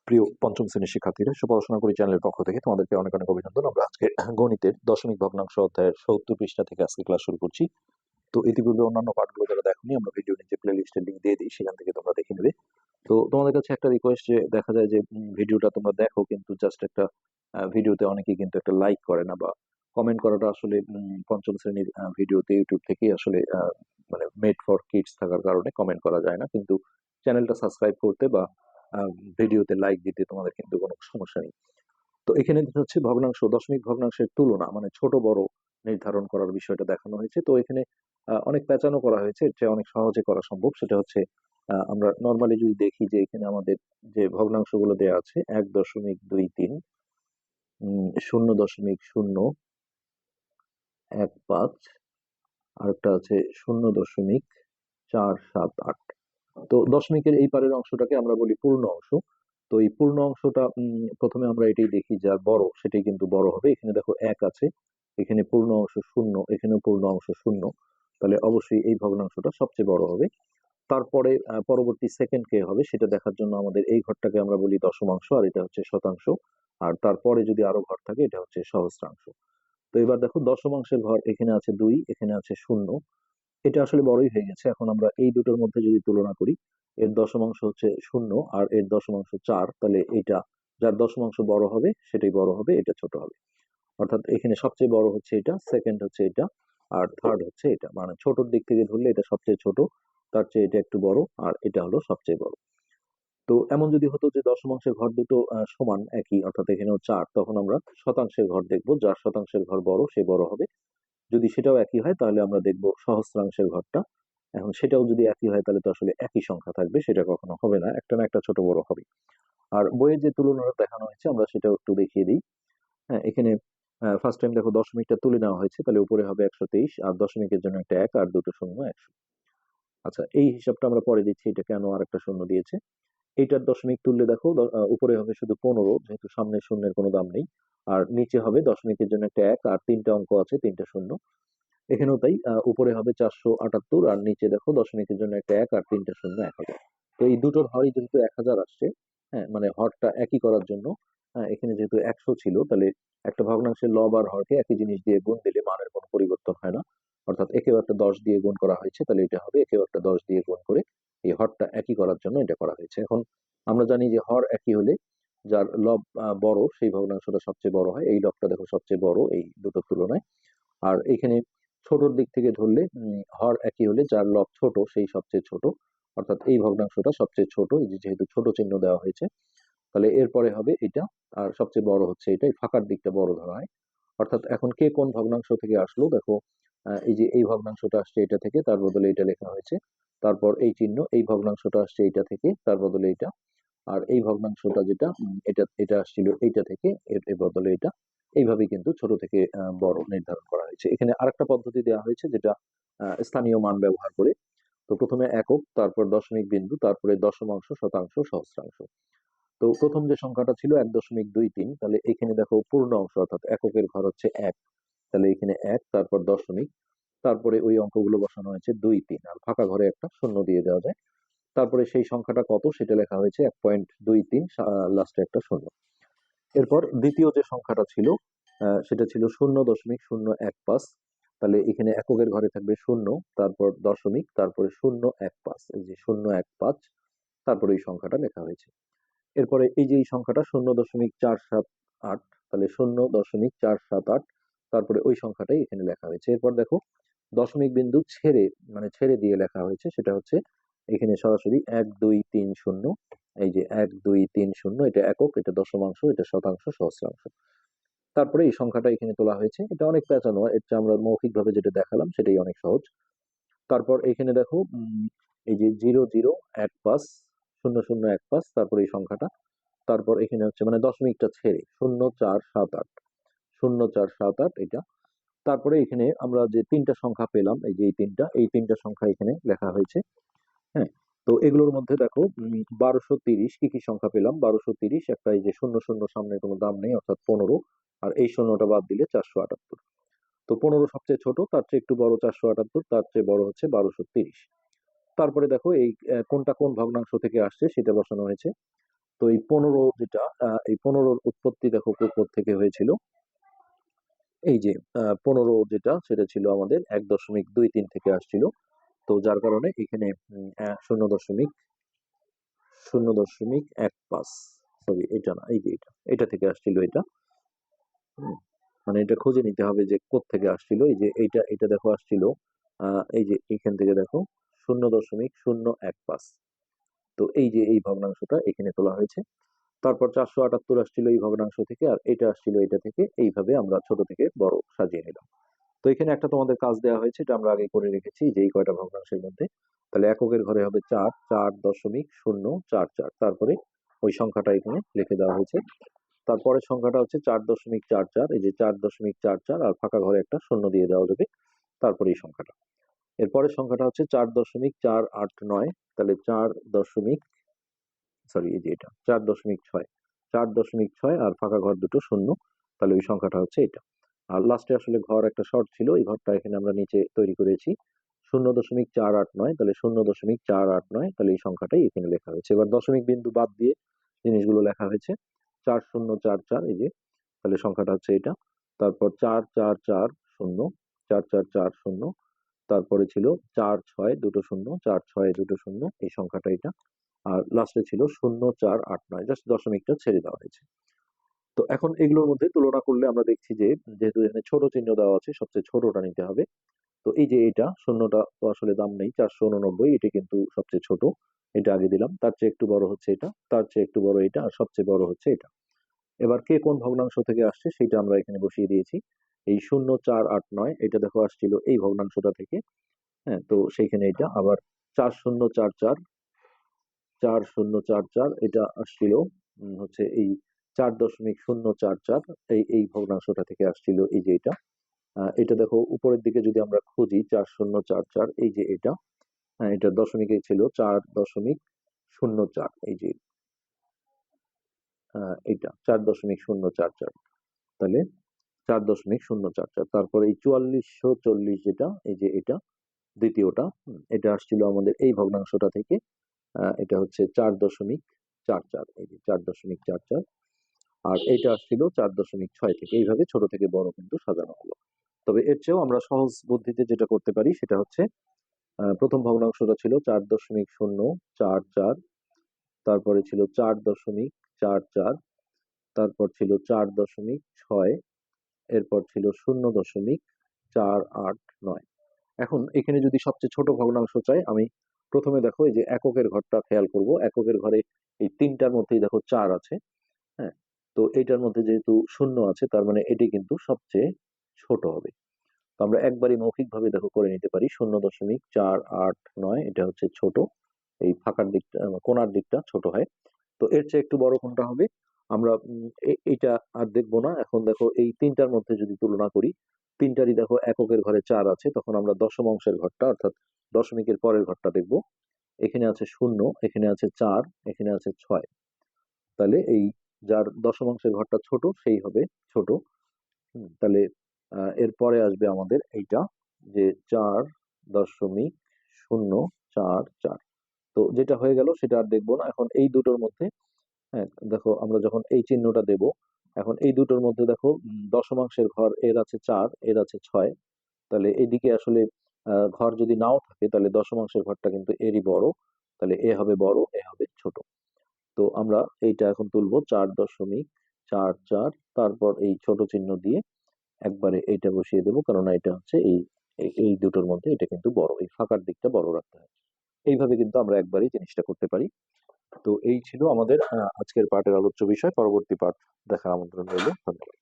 প্রিয় পঞ্চম শ্রেণীর শিক্ষার্থীরা, সুপড়াশোনা করি চ্যানেলের পক্ষ থেকে তোমাদেরকে অনেক অনেক অভিনন্দন। আমরা আজকে গণিতের দশমিক ভগ্নাংশ অধ্যায়ের ৭০ পৃষ্ঠা থেকে আজকে ক্লাস শুরু করছি। তো ইতিপূর্বে অন্যান্য পাঠগুলো যারা দেখোনি, আমরা ভিডিও নিচে প্লে লিস্টের লিঙ্ক দিয়ে দিই, সেখান থেকে তোমরা দেখে নেবে। তো তোমাদের কাছে একটা রিকোয়েস্ট, যে দেখা যায় যে ভিডিওটা তোমরা দেখো, কিন্তু জাস্ট একটা ভিডিওতে অনেকেই কিন্তু একটা লাইক করে না, বা কমেন্ট করাটা আসলে পঞ্চম শ্রেণীর ভিডিওতে ইউটিউব থেকেই আসলে মানে মেড ফর কিডস থাকার কারণে কমেন্ট করা যায় না। কিন্তু চ্যানেলটা সাবস্ক্রাইব করতে বা ভিডিওতে লাইক দিতে তোমাদের কিন্তু কোনো সমস্যা নেই। তো এখানে হচ্ছে ভগ্নাংশ, দশমিক ভগ্নাংশের তুলনা, মানে ছোট বড় নির্ধারণ করার বিষয়টা দেখানো হয়েছে। তো এখানে অনেক পেঁচানো করা হয়েছে, এটা অনেক সহজে করা সম্ভব। সেটা হচ্ছে আমরা নর্মালি যদি দেখি যে এখানে আমাদের যে ভগ্নাংশগুলো দেওয়া আছে ১.২৩, ০.০১৫, আরেকটা আছে ০.৪৭৮। তো দশমিকের এই পারের অংশটাকে আমরা বলি পূর্ণ অংশ। তো এই পূর্ণ অংশটা প্রথমে আমরা এটাই দেখি, যার বড় সেটাই কিন্তু বড় হবে। এখানে দেখো ১ আছে, এখানে পূর্ণ অংশ ০, এখানেও পূর্ণ অংশ ০, তাহলে অবশ্যই এই ভগ্নাংশটা সবচেয়ে বড় হবে। তারপরে পরবর্তী সেকেন্ড কে হবে সেটা দেখার জন্য আমাদের এই ঘরটাকে আমরা বলি দশমাংশ, আর এটা হচ্ছে শতাংশ। আর তারপরে যদি আরো ঘর থাকে, এটা হচ্ছে সহস্রাংশ। তো এবার দেখো দশমাংশের ঘর, এখানে আছে ২, এখানে আছে ০। এটা আসলে বড়ই হয়ে গেছে। এখন আমরা এই দুটোর মধ্যে যদি তুলনা করি, এর দশমাংশ হচ্ছে ০ আর এর দশমাংশ ৪, তাহলে এটা যার দশমাংশ বড় হবে সেটাই বড় হবে, এটা ছোট হবে। অর্থাৎ এখানে সবচেয়ে বড় হচ্ছে এটা, সেকেন্ড হচ্ছে এটা, আর থার্ড হচ্ছে এটা। মানে ছোটর দিক থেকে ধরলে এটা সবচেয়ে ছোট, তার চেয়ে এটা একটু বড়, আর এটা হলো সবচেয়ে বড়। তো এমন যদি হতো যে দশমাংশের ঘর দুটো সমান একই, অর্থাৎ এখানেও ৪, তখন আমরা শতাংশের ঘর দেখবো, যার শতাংশের ঘর বড় সে বড় হবে। যদি সেটাও একই হয়, তাহলে আমরা দেখব সহস্রাংশের ঘরটা। এখন সেটাও যদি একই হয়, তাহলে তো আসলে একই সংখ্যা থাকবে, সেটা কখনো হবে না, একটা না একটা ছোট বড় হবে। আর বইয়ে যে তুলনাটা দেখানো হয়েছে আমরা সেটাও একটু দেখিয়ে দিই। হ্যাঁ, এখানে ফার্স্ট টাইম দেখো দশমিকটা তুলে নেওয়া হয়েছে, তাহলে উপরে হবে ১২৩, আর দশমিকের জন্য একটা ১ আর দুটো শূন্য ১০০। আচ্ছা, এই হিসাবটা আমরা পরে দিচ্ছি, এটা কেন আর একটা শূন্য দিয়েছে। এইটার দশমিক তুললে দেখো উপরে হবে শুধু ১৫, যেহেতু সামনে শূন্যের কোনো দাম নেই। আর নিচে হবে দশমিকের জন্য একটা ১ আর তিনটা অঙ্ক আছে, তিনটা শূন্য। এখানেও তাই, উপরে হবে ৪৭৮, আর নিচে দেখো দশমিকের জন্য একটা ১ আর তিনটা শূন্য ১০০০। তো এই দুটোর হরই যেহেতু ১০০০ আসছে, হ্যাঁ, মানে হরটা একই করার জন্য, এখানে যেহেতু ১০০ ছিল, তাহলে একটা ভগ্নাংশের লব আর হরকে একই জিনিস দিয়ে গুণ দিলে মানের কোনো পরিবর্তন হয় না। অর্থাৎ একেও একটা ১০ দিয়ে গুণ করা হয়েছে, তাহলে এটা হবে একেও একটা ১০ দিয়ে গুণ করে এই হরটা একই করার জন্য এটা করা হয়েছে। এখন আমরা জানি যে হর একই হলে যার লব বড় সেই ভগ্নাংশটা সবচেয়ে বড় হয়। এই লবটা দেখো সবচেয়ে বড় এই দুটোর তুলনায়। আর এখানে ছোটর দিক থেকে ধরলে হর একই হলে যার লব ছোট সেই সবচেয়ে ছোট। অর্থাৎ এই ভগ্নাংশটা সবচেয়ে ছোট, এই যে যেহেতু ছোট চিহ্ন দেওয়া হয়েছে, তাহলে এরপরে হবে এটা। আর সবচেয়ে বড় হচ্ছে এটা, এই ফাঁকার দিকটা বড় ধরা হয়। অর্থাৎ এখন কে কোন ভগ্নাংশ থেকে আসলো দেখো, এই যে এই ভগ্নাংশটা আসছে এটা থেকে, তার বদলে এটা লেখা হয়েছে। তারপর এই চিহ্ন, এই ভগ্নাংশটা আসছে এইটা থেকে, তার বদলে এটা। আর এই ভগ্নাংশটা যেটা, এটা এটা আসছিল এইটা থেকে, এর এর বদলে এটা। এইভাবেই কিন্তু ছোট থেকে বড় নির্ধারণ করা হয়েছে। এখানে আরেকটা পদ্ধতি দেওয়া হয়েছে, যেটা স্থানীয় মান ব্যবহার করে। তো প্রথমে একক, তারপর দশমিক বিন্দু, তারপরে দশমাংশ, শতাংশ, সহস্রাংশ। তো প্রথম যে সংখ্যাটা ছিল ১.২৩, তাহলে এখানে দেখো পূর্ণ অংশ, অর্থাৎ এককের ঘর হচ্ছে ১, তাহলে এখানে ১, তারপর দশমিক, তারপরে ওই অঙ্কগুলো বসানো হয়েছে ২, ৩, আর ফাঁকা ঘরে একটা শূন্য দিয়ে দেওয়া যায়। তারপরে সেই সংখ্যাটা কত সেটা লেখা হয়েছে ১.২৩, লাস্টে একটা শূন্য। এরপর দ্বিতীয় যে সংখ্যাটা ছিল, সেটা ছিল ০.০১৫। তাহলে এখানে এককের ঘরে থাকবে শূন্য, তারপর দশমিক, তারপরে ০.১৫, এই যে ০.১৫, তারপরে এই সংখ্যাটা লেখা হয়েছে। এরপরে এই যে এই সংখ্যাটা ০.৪৭৮, তাহলে ০.৪৭৮, তারপরে ওই সংখ্যাটাই এখানে লেখা হয়েছে। এরপর দেখো দশমিক বিন্দু ছেড়ে, মানে ছেড়ে দিয়ে লেখা হয়েছে, সেটা হচ্ছে এখানে সরাসরি ১, ২, ৩, ০। এই যে ১, ২, ৩, ০, এটা একক, এটা দশমাংশ, এটা শতাংশ, সহস্রাংশ। তারপরে এই সংখ্যাটা এখানে তোলা হয়েছে। এটা অনেক পেঁচানো, এটা আমরা মৌখিক ভাবে যেটা দেখালাম সেটাই অনেক সহজ। তারপর এখানে দেখো এই যে ০.০১৫, ০.০১৫, তারপর এই সংখ্যাটা। তারপর এখানে হচ্ছে মানে দশমিকটা ছেড়ে ০.৪৭৮, ০.৪৭৮ এটা। তারপরে এখানে আমরা যে তিনটা সংখ্যা পেলাম, এই যে এই তিনটা সংখ্যা এখানে লেখা হয়েছে। হ্যাঁ, তো এগুলোর মধ্যে দেখো ১২৩০ কি কি সংখ্যা পেলাম। ১২৩০ একটা, এই যে শূন্য শূন্য সামনে কোনো দাম নেই, অর্থাৎ ১৫, আর এই শূন্যটা বাদ দিলে ৪৭৮। তো ১৫ সবচেয়ে ছোট, তার চেয়ে একটু বড় ৪৭৮, তার চেয়ে বড় হচ্ছে ১২৩০। তারপরে দেখো এই কোনটা কোন ভগ্নাংশ থেকে আসছে সেটা বসানো হয়েছে। তো এই 15 যেটা, এই 15-র উৎপত্তি দেখো থেকে হয়েছিল। এই যে 15 যেটা, সেটা ছিল আমাদের 1.23 থেকে আসছিল। তো যার কারণে এখানে 0.15, সরি এটা না, এই যে এটা থেকে আসছিল এটা। হুম, মানে এটা খুঁজে নিতে হবে যে থেকে আসছিল। এই যে এটা দেখো আসছিল, এই যে এখান থেকে দেখো 0.015। তো এই যে এই ভগ্নাংশটা এখানে তোলা হয়েছে। তারপর 478 আসছিল এই ভগ্নাংশ থেকে, আর এটা আসছিল এটা থেকে। এইভাবে আমরা ছোট থেকে বড় সাজিয়ে নিলাম। তো এখানে একটা তোমাদের কাজ দেওয়া হয়েছে, এটা আমরা আগে করে রেখেছি যে এই কয়টা ভগ্নাংশের মধ্যে। তাহলে এককের ঘরে হবে 4.044, তারপরে ওই সংখ্যাটা এখানে লিখে দেওয়া হয়েছে। তারপরে সংখ্যাটা হচ্ছে 4.44, এই যে 4.44, আর ফাঁকা ঘরে একটা শূন্য দিয়ে দেওয়া যাবে। তারপরে এই সংখ্যাটা, এরপরে সংখ্যাটা হচ্ছে 4.489। তাহলে 4 সরি এই যে এটা 4.6, 4.6, আর ফাঁকা ঘর দুটো শূন্য। তাহলে ওই সংখ্যাটা হচ্ছে এটা। আর লাস্টে আসলে ঘর একটা শর্ট ছিল, এই ঘরটা এখানে আমরা নিচে তৈরি করেছি 0.489। তাহলে 0.489, তাহলে এই সংখ্যাটাই এখানে লেখা হয়েছে। এবার দশমিক বিন্দু বাদ দিয়ে জিনিসগুলো লেখা হয়েছে 4044, এই যে, তাহলে সংখ্যাটা হচ্ছে এটা। তারপর 4440, 4440, তারপরে ছিল 4620, 4620, এই সংখ্যাটা এটা। আর লাস্টে ছিল 0.489, জাস্ট দশমিকটা ছেড়ে দেওয়া হয়েছে। তো এখন এগুলোর মধ্যে তুলনা করলে আমরা দেখছি যে, যেহেতু এখানে ছোট চিহ্ন দেওয়া আছে, সবচেয়ে ছোটটা নিতে হবে। তো এই যে এটা শূন্যটা তো আসলে দাম নেই, 489, এটা কিন্তু সবচেয়ে ছোট। এটা আগে দিলাম। তার চেয়ে একটু বড় হচ্ছে এটা, তার চেয়ে একটু বড় এটা, আর সবচেয়ে বড় হচ্ছে এটা। এবার কে কোন ভগ্নাংশ থেকে আসছে সেটা আমরা এখানে বসিয়ে দিয়েছি। এই 0.489 এটা দেখো আসছিল এই ভগ্নাংশটা থেকে। হ্যাঁ, তো সেইখানে এটা আবার 4044, 4044, এটা আসছিল হচ্ছে এই 4.044, এই ভগ্নাংশটা থেকে আসছিল। এই যে এটা, এটা দেখো উপরের দিকে যদি আমরা খুঁজি 4044, এই যে এটা, হ্যাঁ, এটা দশমিকে ছিল 4.044, এই যে এটা 4.044। তাহলে 4.044, তারপরে এই 4440 যেটা, এই যে এটা দ্বিতীয়টা, এটা আসছিল আমাদের এই ভগ্নাংশটা থেকে। এটা হচ্ছে 4.44, এই যে 4.44, আর এটা আসছিল 4.6 থেকে। এইভাবে ছোট থেকে বড় কিন্তু সাজানো হলো। তবে এর চেয়েও আমরা সহজ বুদ্ধিতে যেটা করতে পারি সেটা হচ্ছে, প্রথম ভগ্নাংশটা ছিল 4.044, তারপরে ছিল 4.44, তারপর ছিল 4.6, এরপর ছিল 0.489। এখন এখানে যদি সবচেয়ে ছোট ভগ্নাংশ চাই, আমি প্রথমে দেখো এই যে এককের ঘরটা খেয়াল করব। এককের ঘরে এই তিনটার মধ্যেই দেখো 4 আছে। হ্যাঁ, তো এটার মধ্যে যেহেতু শূন্য আছে, তার মানে এটি কিন্তু সবচেয়ে ছোট হবে। তো আমরা একবারই মৌখিকভাবে দেখো করে নিতে পারি, 0.489 এটা হচ্ছে ছোট। এই ফাঁকার দিকটা, কোণার দিকটা ছোট হয়। তো এর চেয়ে একটু বড় কোনটা হবে? আমরা এইটা আর দেখবো না। এখন দেখো এই তিনটার মধ্যে যদি তুলনা করি, তিনটারই দেখো এককের ঘরে 4 আছে, তখন আমরা দশম অংশের ঘরটা, অর্থাৎ দশমিকের পরের ঘরটা দেখবো। এখানে আছে শূন্য, এখানে আছে 4, এখানে আছে 6। তাহলে এই যার দশম অংশের ঘরটা ছোট সেই হবে ছোট। তাহলে এরপরে আসবে আমাদের এইটা, যে 4.044। তো যেটা হয়ে গেল সেটা আর দেখবো না। এখন এই দুটোর মধ্যে, হ্যাঁ দেখো আমরা যখন এই চিহ্নটা দেব, এখন এই দুটোর মধ্যে দেখো দশমাংশের ঘর এর আছে 4, এর আছে 6। তাহলে এদিকে আসলে ঘর যদি নাও থাকে, তাহলে দশমাংশের ঘরটা কিন্তু এরই বড়। তাহলে এ হবে বড়, এ হবে ছোট। তো আমরা এইটা এখন তুলবো 4.44, তারপর এই ছোট চিহ্ন দিয়ে একবারে এইটা বসিয়ে দেবো, কারণ এটা হচ্ছে এই দুটোর মধ্যে এটা কিন্তু বড়, এই ফাঁকার দিকটা বড় রাখতে হয়। এইভাবে কিন্তু আমরা একবারই জিনিসটা করতে পারি। তো এই ছিল আমাদের আজকের পাঠের আলোচ্য বিষয়। পরবর্তী পাঠ দেখার আমন্ত্রণ রইল। ধন্যবাদ।